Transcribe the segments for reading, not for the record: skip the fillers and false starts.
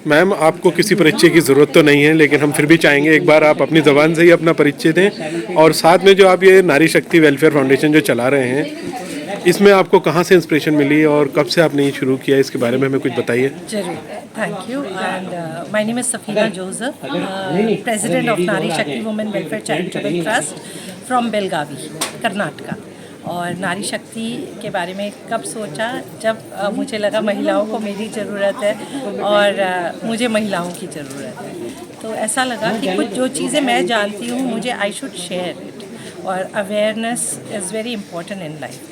Ma'am, आपको किसी परिचय की ज़रूरत तो नहीं है, लेकिन हम फिर भी चाहेंगे एक बार आप अपनी ज़बान से ही अपना परिचय दें। और साथ में जो आप ये नारी शक्ति वेलफेयर फाउंडेशन जो चला रहे हैं, इसमें आपको कहाँ से इंस्पिरेशन मिली और कब से आपने ये शुरू किया, इसके बारे में हमें कुछ बताइए। जरूर, thank you. And my name is Safina Joseph, president of नारी शक्ति women welfare charitable trust from Belagavi, Karnataka. और नारी शक्ति के बारे में कब सोचा, जब मुझे लगा महिलाओं को मेरी ज़रूरत है और मुझे महिलाओं की ज़रूरत है। तो ऐसा लगा कि कुछ जो चीज़ें मैं जानती हूँ मुझे आई शुड शेयर इट, और awareness is very important in life.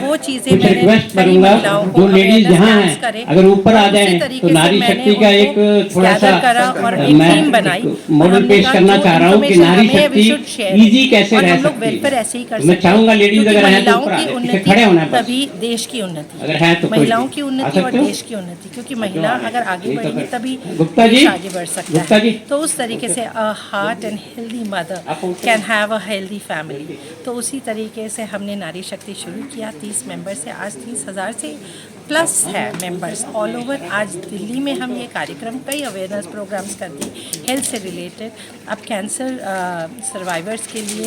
वो चीज़ें मैंने कई महिलाओं को अवेयरनेस करें, अगर ऊपर आ जाए तो नारी शक्ति का एक थोड़ा सा करा और एक टीम बनाई। मॉडल पेश करना चाह रहा हूँ कि नारी शक्ति इजी कैसे रह सकती है। वेलफेयर ऐसे ही कर सकते मैं चाहूंगा लेडीज अगर है तो महिलाओं की उन्नति तभी देश की उन्नति, अगर है तो महिलाओं की उन्नति और देश की उन्नति, क्योंकि महिला अगर आगे बढ़ेगी तभी गुप्ता जी देश आगे बढ़ सकता है। जी तो उस तरीके से a heart and healthy mother can have a healthy family. तो उसी तरीके से हमने नारी शक्ति शुरू किया। 30 मेंबर से आज 30,000 से प्लस है मेंबर्स ऑल ओवर। आज दिल्ली में हम ये कार्यक्रम, कई अवेयरनेस प्रोग्राम्स करते हैं हेल्थ से रिलेटेड। अब कैंसर सर्वाइवर्स के लिए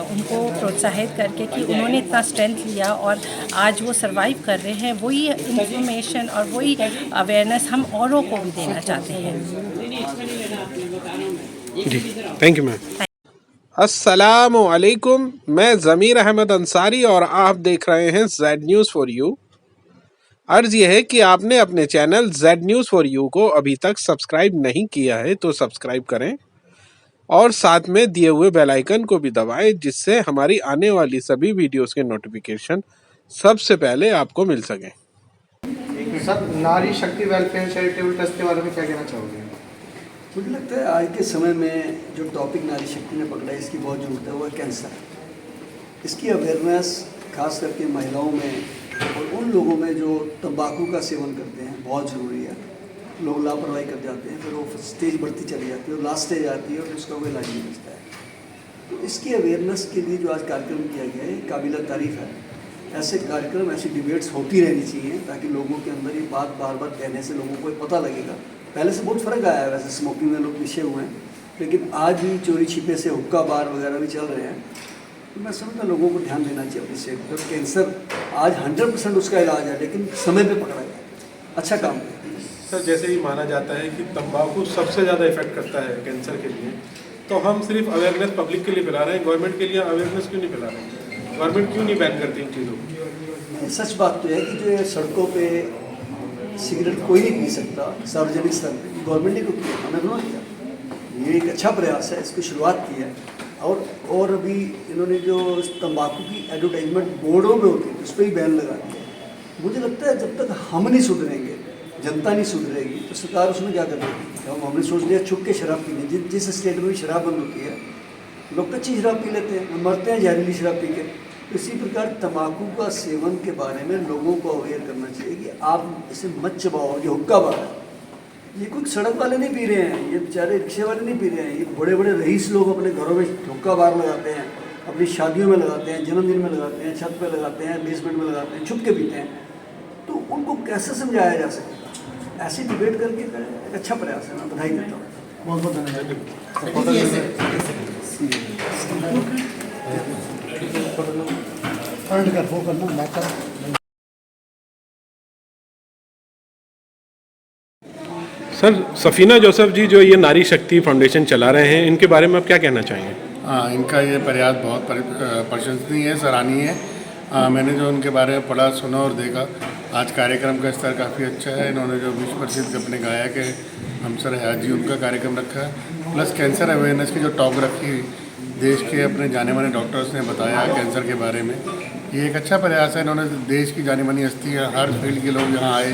उनको प्रोत्साहित करके कि उन्होंने इतना स्ट्रेंथ लिया और आज वो सर्वाइव कर रहे हैं, वही इंफॉर्मेशन और वही अवेयरनेस हम औरों को भी देना चाहते हैं। जी, थैंक यू मैम। अस्सलामुअलैकुम, मैं ज़मीर अहमद अंसारी और आप देख रहे हैं जेड न्यूज़ फॉर यू। अर्ज़ यह है कि आपने अपने channel Z news for you को अभी तक सब्सक्राइब नहीं किया है तो सब्सक्राइब करें और साथ में दिए हुए बेल आइकन को भी दबाएं, जिससे हमारी आने वाली सभी वीडियोस के नोटिफिकेशन सबसे पहले आपको मिल सकें। सर, नारी शक्ति वेलफेयर चैरिटेबल ट्रस्ट के बारे में क्या कहना चाहोगे? मुझे लगता है आज के समय में जो टॉपिक नारी शक्ति ने पकड़ा है, इसकी बहुत ज़रूरत है, वो है कैंसर। इसकी अवेयरनेस खास करके महिलाओं में और उन लोगों में जो तंबाकू का सेवन करते हैं बहुत ज़रूरी है। लोग लापरवाही कर जाते हैं, फिर वो स्टेज बढ़ती चली जाती है और लास्ट स्टेज आती है और फिर उसका कोई इलाज नहीं बचता है। तो इसकी अवेयरनेस के लिए जो आज कार्यक्रम किया गया है, काबिल तारीफ़ है। ऐसे कार्यक्रम, ऐसी डिबेट्स होती रहनी चाहिए ताकि लोगों के अंदर ये बात बार बार कहने से लोगों को पता लगेगा। पहले से बहुत फ़र्क आया है, वैसे स्मोकिंग में लोग पीछे हुए हैं, लेकिन आज भी चोरी छिपे से हुक्का बार वगैरह भी चल रहे हैं। तो मैं समझता लोगों को ध्यान देना चाहिए अपनी सेहत पर। कैंसर आज 100% उसका इलाज है, लेकिन समय पे पकड़ा गया। अच्छा काम है सर। जैसे ही माना जाता है कि तंबाकू सबसे ज़्यादा इफेक्ट करता है कैंसर के लिए, तो हम सिर्फ अवेयरनेस पब्लिक के लिए फैला रहे हैं, गवर्नमेंट के लिए अवेयरनेस क्यों नहीं फैला रहे हैं? गवर्नमेंट क्यों नहीं बैन करती इन चीज़ों को? सच बात तो है कि जो सड़कों पे सिगरेट कोई नहीं पी सकता सार्वजनिक स्तर पर, गवर्नमेंट ने क्यों किया? हमने दोनों किया। ये एक अच्छा प्रयास है, इसकी शुरुआत की है। और अभी इन्होंने जो तंबाकू की एडवर्टाइजमेंट बोर्डों में होती है उस पर ही बैन लगा दिया। मुझे लगता है जब तक हम नहीं सुधरेंगे, जनता नहीं सुधरेगी, तो सरकार उसमें क्या करेगी? हमने सोच लिया छुप के शराब पीने, जिस स्टेट में भी शराब बंद होती है लोग कच्ची शराब पी लेते हैं, मरते हैं जहरीली शराब पी के। तो इसी प्रकार तंबाकू का सेवन के बारे में लोगों को अवेयर करना चाहिए कि आप इसे मत चबाओ। ये हुक्का बार है, ये कोई सड़क वाले नहीं पी रहे हैं, ये बेचारे रिक्शे वाले नहीं पी रहे हैं, ये बड़े बड़े रईस लोग अपने घरों में हुक्का बार लगाते हैं, अपनी शादियों में लगाते हैं, जन्मदिन में लगाते हैं, छत पे लगाते हैं, बेसमेंट में लगाते हैं, छुप के पीते हैं। तो उनको कैसे समझाया जा सकेगा? ऐसी डिबेट करके एक अच्छा प्रयास है, मैं बधाई देता हूँ। बहुत बहुत धन्यवाद। सर, सफीना जोसेफ जी जो ये नारी शक्ति फाउंडेशन चला रहे हैं, इनके बारे में आप क्या कहना चाहेंगे? हाँ, इनका ये प्रयास बहुत प्रशंसनीय है, सराहनीय है। मैंने जो उनके बारे में पढ़ा, सुना और देखा, आज कार्यक्रम का स्तर काफ़ी अच्छा है। इन्होंने जो विश्व प्रसिद्ध अपने गायक है हमसर हयात जी, उनका कार्यक्रम रखा है, प्लस कैंसर अवेयरनेस की जो टॉक रखी, देश के अपने जाने माने डॉक्टर्स ने बताया कैंसर के बारे में। ये एक अच्छा प्रयास है। इन्होंने देश की जानी मानी हस्तियाँ, हर फील्ड के लोग यहाँ आए,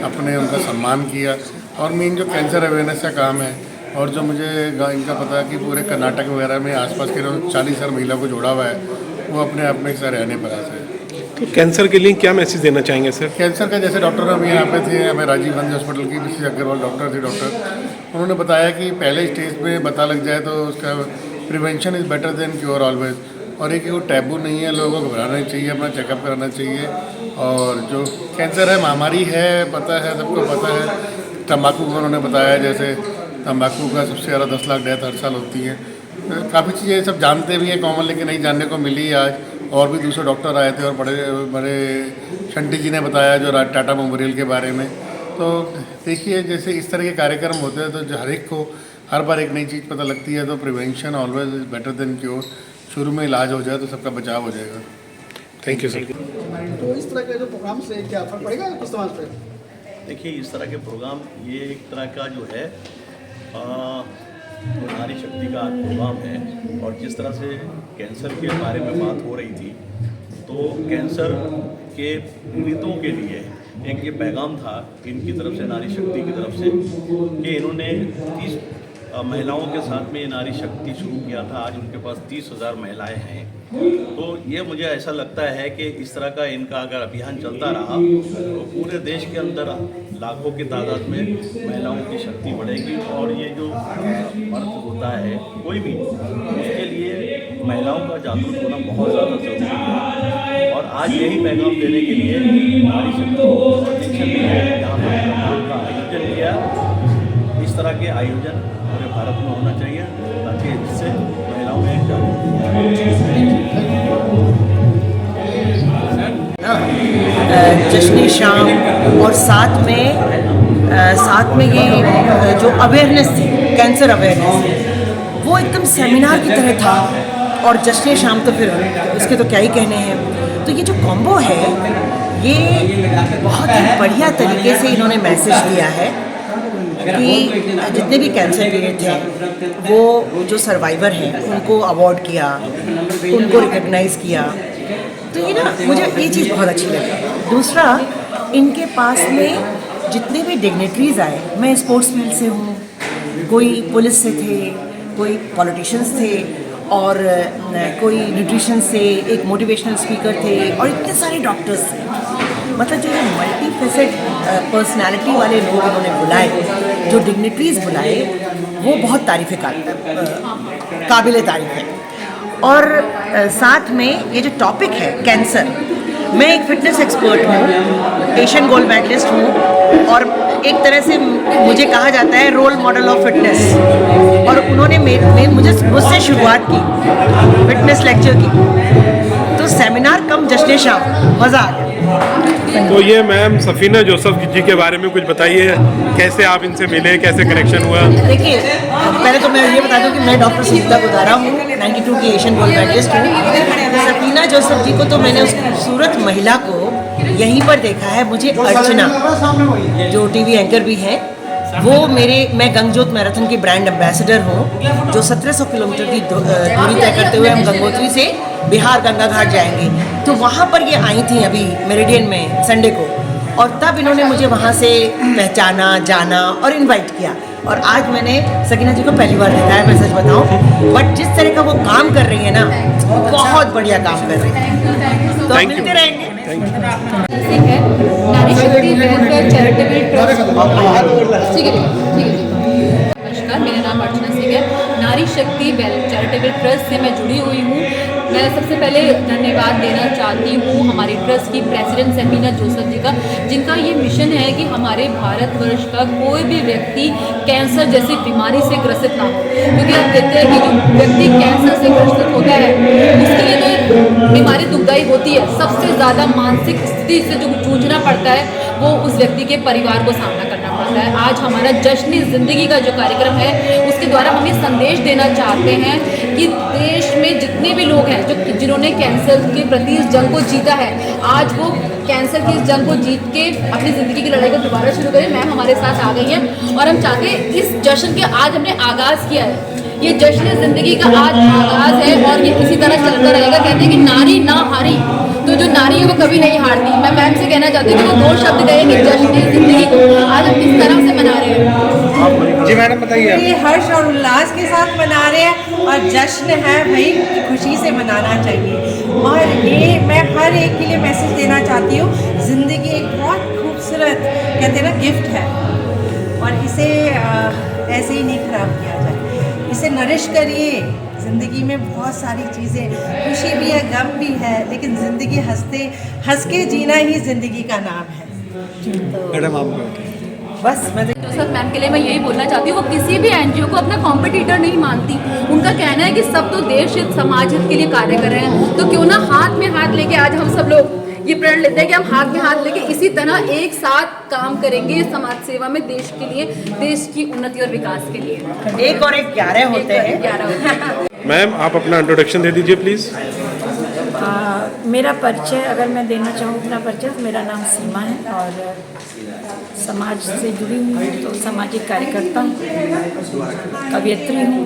अपने उनका सम्मान किया। और मेन जो कैंसर अवेयरनेस का काम है, और जो मुझे इनका पता है कि पूरे कर्नाटक वगैरह में आसपास के 40,000 महिला को जोड़ा हुआ है, वो अपने आप में एक रहने प्रयास है। तो कैंसर के लिए क्या मैसेज देना चाहेंगे सर? कैंसर का जैसे डॉक्टर हम यहाँ पे थे, हमें राजीव गांधी हॉस्पिटल की मिसेस अग्रवाल डॉक्टर थी, उन्होंने बताया कि पहले स्टेज पे पता लग जाए तो उसका prevention is better than cure always. और एक वो टैबू नहीं है, लोगों को घबराना चाहिए, अपना चेकअप कराना चाहिए। और जो कैंसर है महामारी है, पता है, सबको पता है, तंबाकू का उन्होंने बताया, जैसे तंबाकू का सबसे ज़्यादा 10 लाख डेथ हर साल होती है। काफ़ी चीज़ें सब जानते भी हैं कॉमन, लेकिन नहीं जानने को मिली आज। और भी दूसरे डॉक्टर आए थे और बड़े बड़े शंटी जी ने बताया जो टाटा मेमोरियल के बारे में। तो देखिए, जैसे इस तरह के कार्यक्रम होते हैं तो जो हर एक को हर बार एक नई चीज़ पता लगती है, तो prevention always is better than cure. शुरू में इलाज हो जाए तो सबका बचाव हो जाएगा। Thank you sir. तो इस तरह के जो प्रोग्राम से क्या फर्क पड़ेगा किस समाज पे? देखिए, इस तरह के प्रोग्राम ये एक तरह का जो है नारी शक्ति का प्रोग्राम है। और जिस तरह से कैंसर के बारे में बात हो रही थी, तो कैंसर के पीड़ितों के लिए एक ये पैगाम था इनकी तरफ से, नारी शक्ति की तरफ से, कि इन्होंने 30 महिलाओं के साथ में ये नारी शक्ति शुरू किया था। आज उनके पास 30,000 महिलाएं हैं। तो ये मुझे ऐसा लगता है कि इस तरह का इनका अगर अभियान चलता रहा तो पूरे देश के अंदर लाखों की तादाद में महिलाओं की शक्ति बढ़ेगी। और ये जो मर्द होता है कोई भी, उसके लिए महिलाओं का जागरूक होना बहुत ज़्यादा ज़रूरी है। और आज यही पैगाम देने के लिए नारी शक्ति यहाँ पर प्रोग्राम का आयोजन किया। इस तरह के आयोजन पूरे भारत में होना चाहिए ताकि इससे महिलाओं में जश्न शाम और साथ में ये जो अवेयरनेस थी, कैंसर अवेयरनेस, वो एकदम सेमिनार की तरह था। और जश्न शाम तो फिर इसके तो क्या ही कहने हैं। तो ये जो कॉम्बो है, ये बहुत ही बढ़िया तरीके से इन्होंने मैसेज दिया है कि जितने भी कैंसर पीड़ित थे, वो जो सर्वाइवर हैं उनको अवार्ड किया, उनको रिकग्नाइज़ किया। तो ये ना, मुझे ये चीज़ बहुत अच्छी लगी। दूसरा, इनके पास में जितने भी डिग्निटरीज आए, मैं स्पोर्ट्स फील्ड से हूँ, कोई पुलिस से थे, कोई पॉलिटिशियंस थे, और कोई न्यूट्रिशन से, एक मोटिवेशनल स्पीकर थे, और इतने सारे डॉक्टर्स थे। मतलब जो ये मल्टी फेसेट पर्सनैलिटी वाले लोग इन्होंने बुलाए, जो डिग्निटरीज बुलाए, वो बहुत काबिल तारीफ है। और साथ में ये जो टॉपिक है कैंसर, मैं एक फिटनेस एक्सपर्ट हूँ, एशियन गोल्ड मेडलिस्ट हूँ, और एक तरह से मुझे कहा जाता है रोल मॉडल ऑफ फिटनेस। और उन्होंने मुझसे शुरुआत की फिटनेस लेक्चर की। तो सेमिनार कम जश्न शाम, मज़ा आ गया। तो ये मैम सफीना जोसेफ जी के बारे में कुछ बताइए, कैसे आप इनसे मिले, कैसे कनेक्शन हुआ? देखिए, पहले तो मैं ये बता दूं कि मैं डॉक्टर सुनीता गुदारा हूँ, 92 की एशियन गोल्ड मेडलिस्ट हूँ। सफीना जोसेफ जी को तो मैंने उस खूबसूरत महिला को यहीं पर देखा है। मुझे अर्चना, जो टीवी एंकर भी हैं, मैं गंगजोत मैराथन की ब्रांड एम्बेसडर हूँ, जो 1700 किलोमीटर की दूरी तय करते हुए हम गंगोत्री से बिहार गंगा घाट जाएंगे। तो वहाँ पर ये आई थी अभी मेरिडियन में संडे को, और तब इन्होंने मुझे वहाँ से पहचाना, जाना और इनवाइट किया। और आज मैंने सकीना जी को पहली बार देखा है, मैं सच बताऊँ। बट जिस तरह का वो काम कर रही है ना, बहुत बढ़िया काम कर रही है। तो हम मिलते रहेंगे। है नारी शक्ति वेलफेयर चैरिटेबल ट्रस्ट। ठीक है। नमस्कार, मेरा नाम अर्चना सिंह है। नारी शक्ति चैरिटेबल ट्रस्ट से मैं जुड़ी हुई हूँ। मैं सबसे पहले धन्यवाद देना चाहती हूँ हमारे ट्रस्ट की प्रेसिडेंट सफीना जोसेफ जी का, जिनका ये मिशन है कि हमारे भारतवर्ष का कोई भी व्यक्ति कैंसर जैसी बीमारी से ग्रसित ना हो। क्योंकि आप देखते हैं कि जो व्यक्ति कैंसर से ग्रसित होता है, उसके लिए तो बीमारी दुखदायी होती है। सबसे ज़्यादा मानसिक स्थिति से जो जूझना पड़ता है, वो उस व्यक्ति के परिवार को सामना करना पड़ता है। आज हमारा जश्न ज़िंदगी का जो कार्यक्रम है, उसके द्वारा हम ये संदेश देना चाहते हैं कि देश में जितने भी लोग हैं जिन्होंने कैंसर के प्रति इस जंग को जीता है, आज वो कैंसर की इस जंग को जीत के अपनी ज़िंदगी की लड़ाई को दोबारा शुरू करें। मैम हमारे साथ आ गई हैं और हम चाहते हैं इस जश्न के आज हमने आगाज़ किया है। ये जश्न ज़िंदगी का आज आगाज़ है और ये इसी तरह चलता रहेगा। कहते हैं कि नारी ना हारी, तो जो नारी है वो कभी नहीं हारती। मैं मैम से कहना चाहती हूँ कि वो 2 शब्द कहे कि जश्न ज़िंदगी को आज हम किस तरह से मना रहे हैं। जी मैडम बताइए। ये हर्ष और उल्लास के साथ मना रहे हैं और जश्न है भाई, खुशी से मनाना चाहिए। और ये मैं हर एक के लिए मैसेज देना चाहती हूँ, ज़िंदगी एक बहुत खूबसूरत, कहते हैं ना, गिफ्ट है, और इसे ऐसे ही नहीं खराब किया जाए। इसे नरिश करिए। ज़िंदगी में बहुत सारी चीज़ें, खुशी भी है, गम भी है, लेकिन ज़िंदगी हंस के जीना ही ज़िंदगी का नाम है। मैडम आप बस मैं जोसेफ मैम के लिए मैं यही बोलना चाहती हूँ, वो किसी भी एनजीओ को अपना कॉम्पिटिटर नहीं मानती। उनका कहना है कि सब तो देश हित समाज हित के लिए कार्य कर रहे हैं, तो क्यों ना हाथ में हाथ लेके आज हम सब लोग ये प्रण लेते हैं कि हम हाथ में हाथ लेके इसी तरह एक साथ काम करेंगे समाज सेवा में, देश के लिए, देश की उन्नति और विकास के लिए। 1 और 1 11 होते हैं। 11 होते हैं। मैम, आप अपना इंट्रोडक्शन दे दीजिए प्लीज़। मेरा परिचय अगर मैं देना चाहूँ अपना परिचय, तो मेरा नाम सीमा है और समाज से जुड़ी हूँ, तो सामाजिक कार्यकर्ता हूँ, कवियत्री हूँ,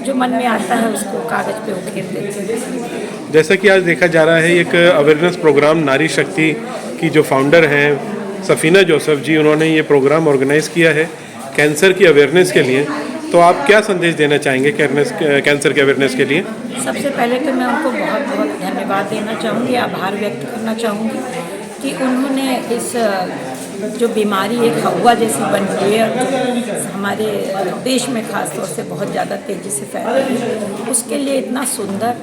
जो मन में आता है उसको कागज़ पे उकेर देती हूँ। जैसा कि आज देखा जा रहा है, एक अवेयरनेस प्रोग्राम नारी शक्ति की जो फाउंडर हैं सफीना जोसेफ जी, उन्होंने ये प्रोग्राम ऑर्गेनाइज़ किया है कैंसर की अवेयरनेस के लिए। तो आप क्या संदेश देना चाहेंगे कैंसर के अवेयरनेस के लिए? सबसे पहले तो मैं उनको बहुत बहुत धन्यवाद देना चाहूँगी, आभार व्यक्त करना चाहूँगी कि उन्होंने इस जो बीमारी एक हवा जैसी बन गई है, जो हमारे देश में ख़ास तौर से बहुत ज़्यादा तेज़ी से फैल रही है, उसके लिए इतना सुंदर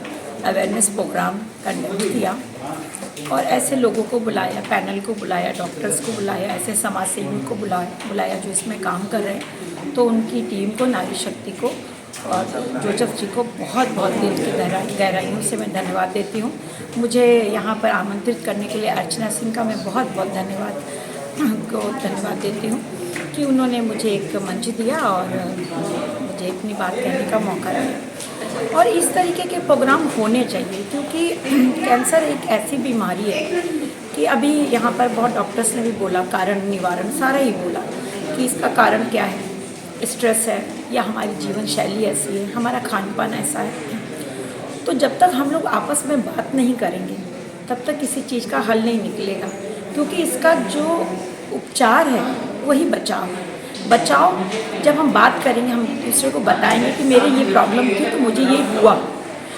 अवेयरनेस प्रोग्राम कंडक्ट किया और ऐसे लोगों को बुलाया, पैनल को बुलाया, डॉक्टर्स को बुलाया, ऐसे समाज सेवियों को बुलाया जो इसमें काम कर रहे हैं। तो उनकी टीम को, नारी शक्ति को और जोसेफ जी को बहुत बहुत दिल की गहराइयों से मैं धन्यवाद देती हूँ। मुझे यहाँ पर आमंत्रित करने के लिए अर्चना सिंह का मैं बहुत बहुत धन्यवाद देती हूँ कि उन्होंने मुझे एक मंच दिया और मुझे अपनी बात कहने का मौका दिया। और इस तरीके के प्रोग्राम होने चाहिए, क्योंकि कैंसर एक ऐसी बीमारी है कि अभी यहाँ पर बहुत डॉक्टर्स ने भी बोला, कारण निवारण सारा ही बोला कि इसका कारण क्या है, स्ट्रेस है या हमारी जीवन शैली ऐसी है, हमारा खान पान ऐसा है। तो जब तक हम लोग आपस में बात नहीं करेंगे तब तक किसी चीज़ का हल नहीं निकलेगा, क्योंकि इसका जो उपचार है वही बचाव है। बचाव जब हम बात करेंगे, हम दूसरे को बताएंगे कि मेरे ये प्रॉब्लम थी तो मुझे ये हुआ।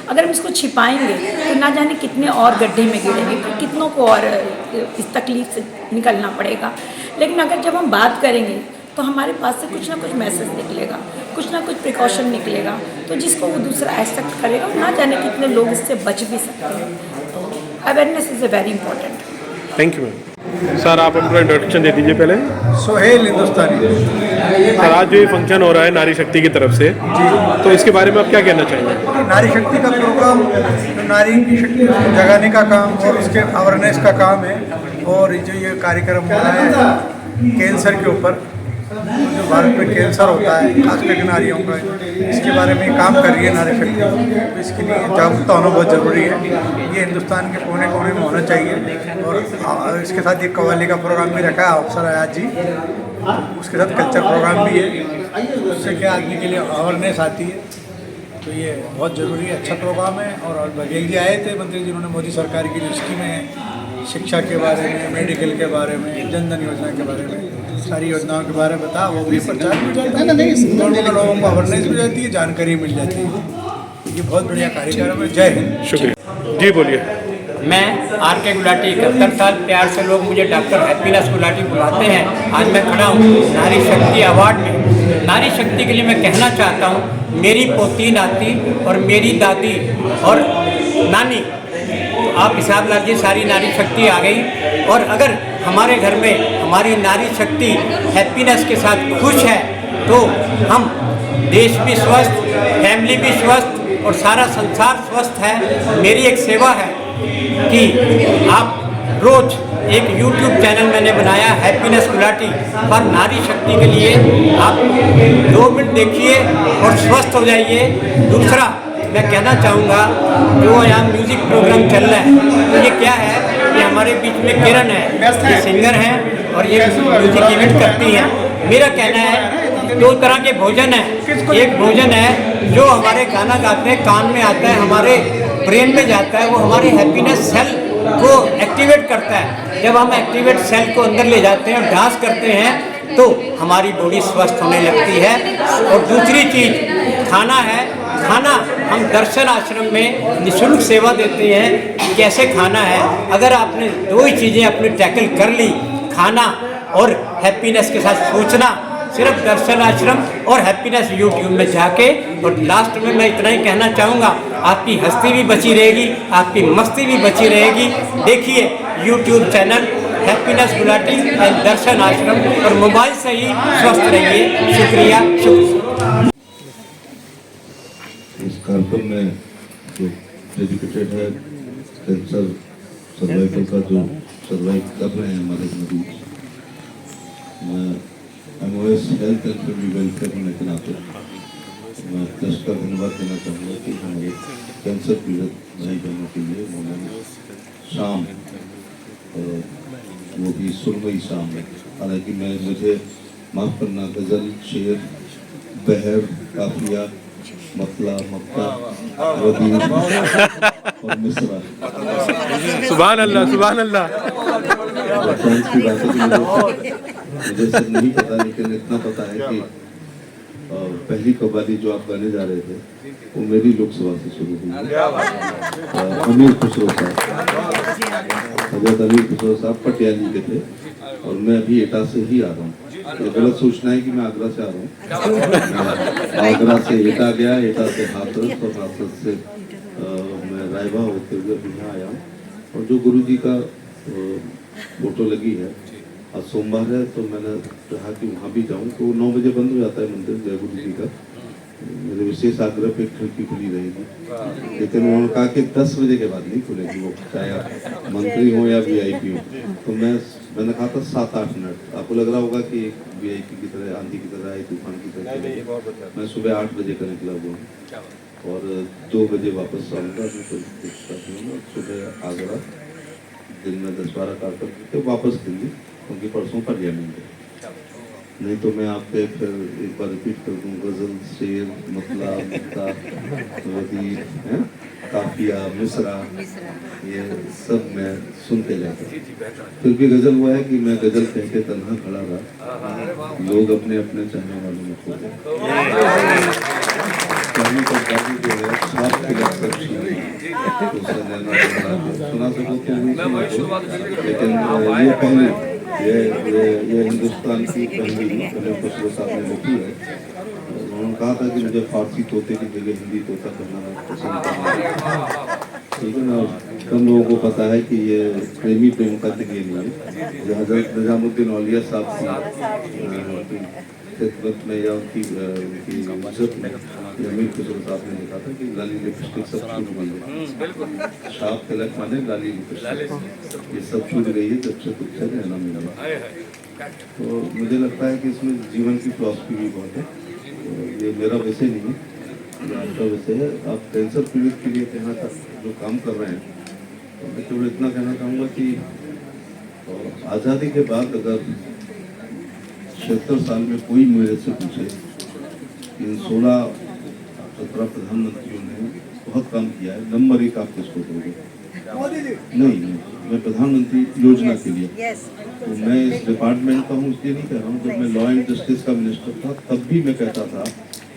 अगर हम इसको छिपाएंगे तो ना जाने कितने और गड्ढे में गिरेंगे, कितनों को और इस तकलीफ से निकलना पड़ेगा। लेकिन अगर जब हम बात करेंगे तो हमारे पास से कुछ ना कुछ मैसेज निकलेगा, कुछ ना कुछ प्रिकॉशन निकलेगा, तो जिसको वो दूसरा एक्सेप्ट करेगा, ना जाने कितने लोग इससे बच भी सकते हैं। तो awareness is very important. Thank you ma'am. Sir, आप अपना इंट्रोडक्शन दे दीजिए पहले। सोहेल हिंदुस्तानी। सर, आज जो ये फंक्शन हो रहा है नारी शक्ति की तरफ से, तो इसके बारे में आप क्या कहना चाहेंगे? नारी शक्ति का प्रोग्राम नारी की शक्ति को जगाने का काम और उसके अवेयरनेस का काम है। और जो ये कार्यक्रम हो रहा है कैंसर के ऊपर, जो भारत में कैंसर होता है खास करके नारियों का, इसके बारे में काम कर रही है नारी शक्ति। तो इसके लिए जागरूकता होना बहुत ज़रूरी है। ये हिंदुस्तान के कोने कोने में होना चाहिए। और इसके साथ एक कव्वाली का प्रोग्राम भी रखा है अफसर आयात जी, उसके साथ कल्चर प्रोग्राम भी है। उससे क्या आदमी के लिए अवेयरनेस आती है, तो ये बहुत ज़रूरी है, अच्छा प्रोग्राम है। और बघेल जी आए थे, मंत्री जिन्होंने मोदी सरकार की जो स्कीमें शिक्षा के बारे में, मेडिकल के बारे में, जन धन योजना के बारे में, सारी योजनाओं के बारे में बता, वो भी प्रचार हो जाता है, लोगों को अवेयरनेस मिल जाती है, जानकारी मिल जाती है। ये बहुत बढ़िया कार्यक्रम है। जय हिंद। शुक्रिया जी, बोलिए। मैं RK गुलाटी, 71 साल, प्यार से लोग मुझे डॉक्टर हैप्पीनेस गुलाटी बुलाते हैं। आज मैं खड़ा हूँ नारी शक्ति अवार्ड में। नारी शक्ति के लिए मैं कहना चाहता हूँ, मेरी पोती नाती और मेरी दादी और नानी, तो आप हिसाब लाजिए सारी नारी शक्ति आ गई। और अगर हमारे घर में हमारी नारी शक्ति हैप्पीनेस के साथ खुश है तो हम देश भी स्वस्थ, फैमिली भी स्वस्थ और सारा संसार स्वस्थ है। मेरी एक सेवा है कि आप रोज एक YouTube चैनल मैंने बनाया हैप्पीनेस गुलाटी पर नारी शक्ति के लिए, आप 2 मिनट देखिए और स्वस्थ हो जाइए। दूसरा मैं कहना चाहूँगा, जो यहाँ म्यूज़िक प्रोग्राम चल रहा है, तो ये क्या है, ये हमारे बीच में किरण है, ये सिंगर हैं और ये म्यूज़िक इवेंट करती हैं। मेरा कहना है 2 तरह के भोजन है। एक भोजन है जो हमारे गाना गाते हैं कान में आता है, हमारे ब्रेन में जाता है, वो हमारे हैप्पीनेस सेल को एक्टिवेट करता है। जब हम एक्टिवेट सेल को अंदर ले जाते हैं और डांस करते हैं तो हमारी बॉडी स्वस्थ होने लगती है। और दूसरी चीज़ खाना है। खाना हम दर्शन आश्रम में निःशुल्क सेवा देते हैं, कैसे खाना है। अगर आपने 2 ही चीज़ें अपनी टैकल कर ली, खाना और हैप्पीनेस के साथ सोचना, सिर्फ दर्शन आश्रम और हैप्पीनेस YouTube में जाके। और लास्ट में मैं इतना ही कहना चाहूँगा, आपकी हंसी भी बची रहेगी, आपकी मस्ती भी बची रहेगी। देखिए YouTube channel Happiness Gulati and Darshan Ashram, और मोबाइल से ही स्वस्थ रहिए। शुक्रिया। इस कार्यक्रम में जो डेडिकेटेड है कैंसर सर्वाइवल का, जो सर्वाइव कर रहे हैं हमारे मरीज, मैं MOS health and family welfare होने के नाते मैं ट्रस्ट का धन्यवाद देना चाहूँगा कि हमारे कैंसर पीड़ित भाई बहनों के लिए उन्होंने शाम, वो भी सुरमई शाम में, हालांकि मुझे माफ़ करना, गज़ल, शेर, बहर, काफिया, मतला, मक्का, वदीर और मिसरा। सुभान अल्लाह, सुभान अल्लाह। की बात है कि मुझे सब नहीं पता, लेकिन इतना पता है कि पहली कव्वाली जो आप गाने जा रहे थे वो मेरी लोकसभा से शुरू हुई। अमीर खुसरो साहब, हजरत अमीर खुसरो साहब पटियाली के थे और मैं अभी एटा से ही आ रहा हूँ। ये गलत सोचना है कि मैं आगरा से आ रहा हूँ। आगरा से एटा गया, एटा से हाथरस और हाथरस से मैं रायबा होते हुए अभी यहाँ आया हूँ। और जो गुरु जी का फोटो लगी है, आज सोमवार है तो मैंने कहा कि वहाँ भी जाऊँ, तो 9 बजे बंद हो जाता है मंदिर जय गुरु जी का। मेरे विशेष आग्रह पे खिड़की खुली रहेगी, लेकिन उन्होंने कहा कि 10 बजे के बाद नहीं खुलेगी वो, चाहे आप मंत्री हो या VIP हो। तो मैंने कहा था 7-8 मिनट। आपको लग रहा होगा कि एक VIP की तरह, आंधी की तरह, एक तूफान की तरह। मैं सुबह 8 बजे का निकला हुआ और 2 बजे वापस आऊँगा। सुबह आगरा, दिन में 10-12 कार्यक्रम वापस दिल्ली, क्योंकि परसों पर जाएंगे। नहीं तो मैं आपके फिर एक बार रिपीट कर दूँ, गज़ल, शेर, मतला, मुक्ता, वदीर, काफिया, मिसरा, ये सब मैं सुनते जाता। फिर भी गज़ल हुआ है कि मैं गज़ल कह के तन्हा खड़ा रहा, लोग अपने अपने चाहने वालों में खो गए। जो है साफ के लफ्ज़ सुना सको तो, लेकिन ये पहले ये हिंदुस्तान की पहली खुसरो साहब ने लिखी है। उन्होंने कहा था कि मुझे फारसी तोते की जगह हिंदी तोता करना पसंद है। ठीक है ना, कम लोगों को पता है कि ये प्रेमी प्रेमिका के लिए नहीं है। जो हजरत निजामुद्दीन औलिया साहब की खिदमत में या उनकी इज्जत में अमीर खुसरो साहब ने लिखा था कि लाली लिपस्टिक सब छूट गई है, शाप तिलक माने लाली लिपस्टिक, ये सब छूट गई है जब से तुझसे रहना मिला। तो मुझे लगता है कि इसमें जीवन की फिलॉसफी भी बहुत है। ये मेरा विषय नहीं है, ये आपका विषय है। आप कैंसर पीड़ित के लिए कहना जो काम कर रहे हैं, तो मैं केवल इतना कहना चाहूँगा कि आज़ादी के बाद अगर 76 साल में कोई मेरे से पूछे इन 16-17 प्रधानमंत्रियों ने बहुत काम किया है, नंबर 1 आप किसको दोगे? नहीं, मैं प्रधानमंत्री योजना के लिए, तो मैं इस डिपार्टमेंट का हूँ इसलिए नहीं कह रहा हूँ। जब मैं लॉ एंड जस्टिस का मिनिस्टर था तब भी मैं कहता था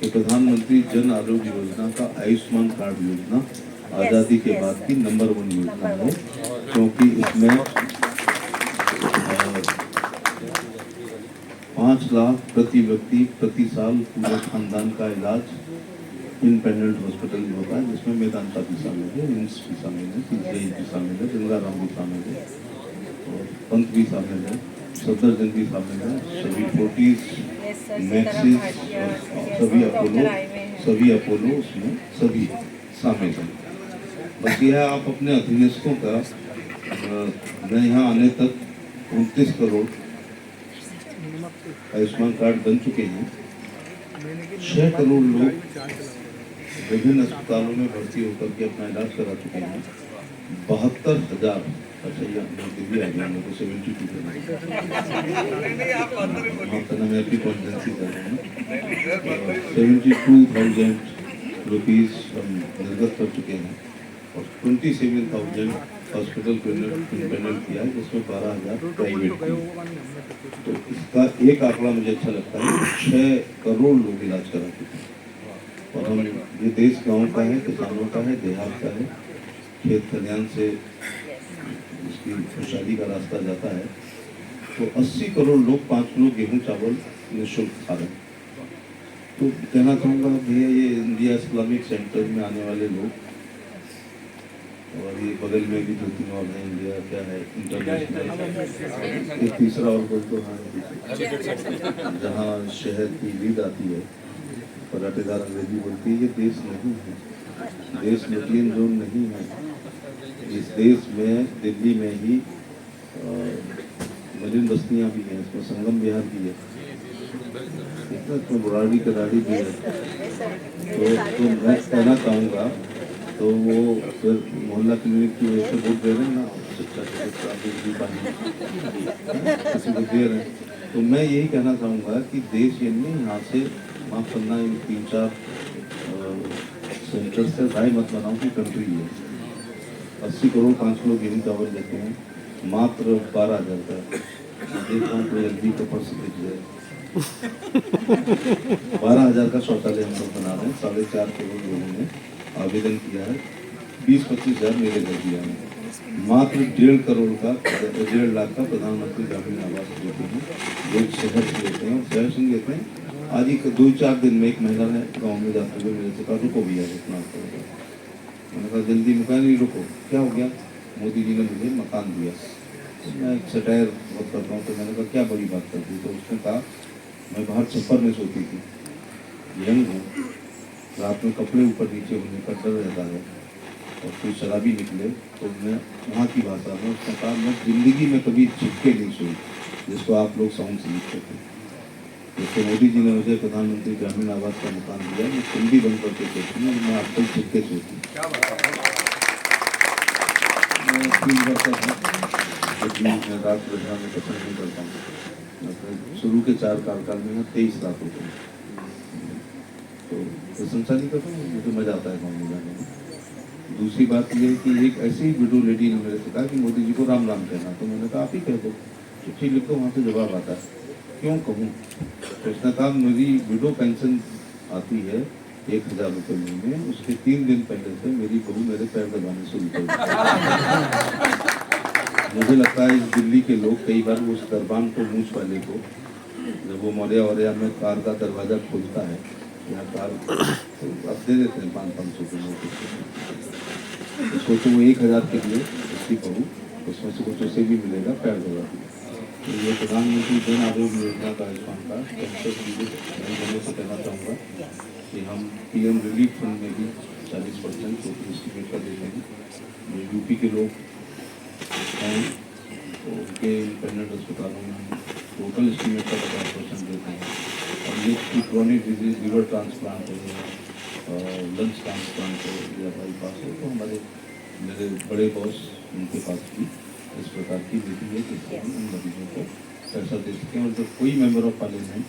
कि प्रधानमंत्री जन आरोग्य योजना का आयुष्मान कार्ड योजना आज़ादी के बाद की नंबर 1 योजना है, क्योंकि इसमें 5 लाख प्रति व्यक्ति प्रति साल पूरे खानदान का इलाज इंडिपेंडेंट हॉस्पिटल में होता है, जिसमें मेदांता भी शामिल है, रिम्स भी शामिल है, PGI भी शामिल है, गंगाराम भी शामिल है और पंत भी शामिल है, सफदरजंग भी शामिल है, सभी फोर्टीज, मैक्सिस, सभी अपोलो उसमें सभी शामिल हैं। बस यह है, आप अपने अधीनस्थों का मैं यहाँ आने तक 29 करोड़ आयुष्मान कार्ड बन चुके हैं। 6 करोड़ लोग विभिन्न अस्पतालों में भर्ती होकर के अपना इलाज करा चुके हैं। 72,000, अच्छा ये दिल्ली आ गया, मेरे को 72 मैं अपनी कॉन्फिडेंसी कर रहा हूँ। 72,000 रुपीज़ हम निर्गत कर चुके हैं और 27,000 हॉस्पिटल को इंडिपेंडेंट किया है, जिसमें 12,000 प्राइवेट किए। तो इसका एक आंकड़ा मुझे अच्छा लगता है, 6 करोड़ लोग इलाज करा चुके हैं। और हम ये देश गांव का है, किसानों का है, देहात का है, खेत खलियान से इसकी खुशहाली का रास्ता जाता है। तो 80 करोड़ लोग 5 किलो गेहूँ चावल निःशुल्क खा रहे हैं। तो कहना चाहूँगा भैया, ये इंडिया इस्लामिक सेंटर में आने वाले लोग और ये बगल में भी 2-3 और हैं, इंडिया क्या है इंटरनेशनल। एक तीसरा और बोल तो हाँ, जहाँ शहर की लीड आती है, पराठेदार अंग्रेजी बोलती है, ये देश नहीं है, देश मुस्लिम जोन नहीं है। इस देश में दिल्ली में ही मलिन बस्तियाँ भी हैं, इसमें संगम विहार भी है, इतना इसमें बुराड़ी कराड़ी भी है। तो मैं कहना चाहूँगा, तो वो फिर मोहल्ला क्लिनिक की वजह से वोट दे रहे हैं ना, शिक्षा बिजली पानी किसी को दे रहे हैं। तो मैं यही कहना चाहूँगा कि देश ये नहीं, यहाँ से माफ़ करना, इन 3-4 सेंटर से राय मत बनाओ की कंट्री है। 80 करोड़ 5 लोग यही चावल लेते हैं, मात्र 12,000 का। देख रहा हूँ कोई जल्दी का पर्स दिख जाए। 12,000 का शौचालय हम लोग बना रहे हैं। 4.5 करोड़ लोगों ने आवेदन किया है, 20-25 हज़ार मेरे घर दिया है। मात्र 1.5 करोड़ का 1.5 लाख का प्रधानमंत्री ग्रामीण आवास देते हैं, लोग शहर से लेते हैं और शहर से लेते हैं। आज ही 2-4 दिन में एक महिला ने गाँव में जाते हुए मेरे से कहा, रुको भैया इतना। मैंने कहा जल्दी मकान नहीं, रुको, क्या हो गया? मोदी जी ने मुझे मकान दिया। तो मैं एक सटायर बहुत करता हूँ, तो मैंने कहा क्या बड़ी बात कर दी? तो उसने कहा मैं बाहर छप्पर में सोती थी, यंग हूँ, रात में कपड़े ऊपर नीचे होने का डर रहता है और कोई शराबी निकले तो मैं वहाँ की भाषा में, उसने कहा मैं जिंदगी में कभी छिपके नहीं सोई, जिसको आप लोग साउंड से लिखते थे। जैसे मोदी जी ने मुझे प्रधानमंत्री ग्रामीण आवास का मकान दिया, मैं हिंदी बंद करके सोचती हूँ, मैं आजकल छिपके सोती हूँ। मैं 3 वर्ष का था, मैं रात बैठा में पसंद नहीं करता हूँ। शुरू के 4 कार्यकाल में 23 रात होते हैं, तो प्रशंसा नहीं करता हूँ, मुझे मजा आता है गाँव में जाने में। दूसरी बात ये है कि एक ऐसी विडो लेडी ने मेरे से कहा कि मोदी जी को राम राम कहना, तो मैंने कहा आप ही कह दो, चिट्ठी लिख दो, वहाँ से जवाब आता है। क्यों कहूँ? तो उसने कहा मेरी विडो पेंशन आती है 1,000 रुपये महीने, उसके 3 दिन पहले से मेरी बहू मेरे पैर दबाने शुरू कर दी। मुझे लगता है इस दिल्ली के लोग कई बार उस दरबान को, मूछ वाले को, जब वो मौर्या में कार का दरवाज़ा खोलता है या कार, तो अब दे देते हैं 500-500 के नोट। तो सोचो वो 1,000 के लिए उसकी बहू, उसमें से कुछ उसे भी मिलेगा, पैर दबा दिया। तो ये प्रधानमंत्री जन आरोग्य योजना का आयुष्मान कार्ड कैंसर पीड़ित लोगों से कहना चाहूँगा कि हम PM रिलीफ फंड में भी 40% टोटल एस्टिमेट का देते हैं। जो यूपी के लोग हैं तो उनके इंडिपेंडेंट अस्पतालों में हम टोटल एस्टिमेट का 50% देते हैं। और ये क्रॉनिक डिजीज, लिवर ट्रांसप्लांट हो या लंग्स ट्रांसप्लांट हो या बाईपास हो, तो हमारे मेरे बड़े बॉस उनके पास भी इस प्रकार की विधि है जिससे हम उन मरीजों को पैसा दे सकें। और जब कोई member of parliament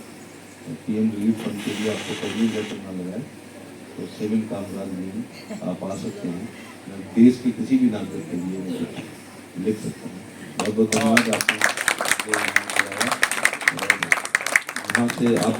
PM relief fund के लिए आपको कभी लेटर ना लगाए तो सेविंग कामगार में आप आ सकते हैं। मैं देश के किसी भी नागरिक के लिए मैं लिख सकता हूँ। बहुत बहुत धन्यवाद आपको यहाँ से आप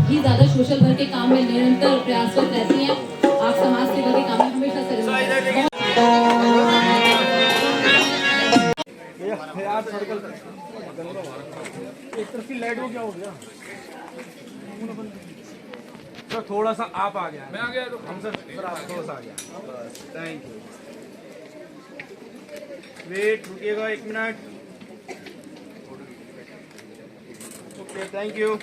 ही ज़्यादा सोशल वर्क के काम में निरंतर प्रयासरत रहती हैं। आप समाज सेवा के काम में हमेशा एक तरफ की लाइट हो क्या हो गया? सर थोड़ा सा आप आ गया, मैं आ गया तो हम सर आप थोड़ा सा आ गया। Thank you. वेट, रुकिएगा 1 मिनट। Okay, thank you.